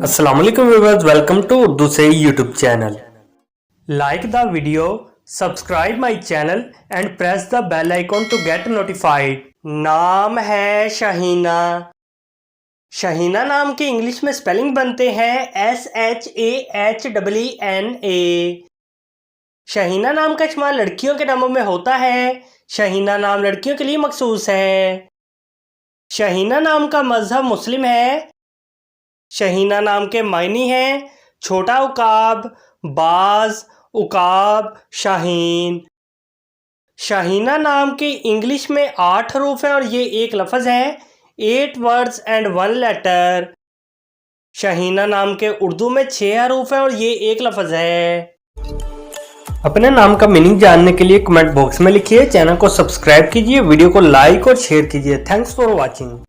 अस्सलाम वालेकुम viewers, welcome to Urdu से YouTube channel. Like the video, subscribe my channel and press the bell icon to get notified. नाम है शहीना। शहीना नाम के इंग्लिश में स्पेलिंग बनते हैं SHAHEENA। शहीना नाम का इस्तेमाल लड़कियों के नामों में होता है। शहीना नाम लड़कियों के लिए मखसूस है। शहीना नाम का मजहब मुस्लिम है। शहीना नाम के मायने हैं छोटा उकाब, बाज, उकाब, शाहीन। शहीना नाम के इंग्लिश में 8 हरूफ हैं और ये एक लफ्ज़ है। 8 वर्ड्स एंड 1 लेटर। शहीना नाम के उर्दू में 6 हरूफ हैं और ये एक लफ्ज़ है। अपने नाम का मीनिंग जानने के लिए कमेंट बॉक्स में लिखिए। चैनल को सब्सक्राइब कीजिए, वीडियो को लाइक और शेयर कीजिए। Thanks for watching.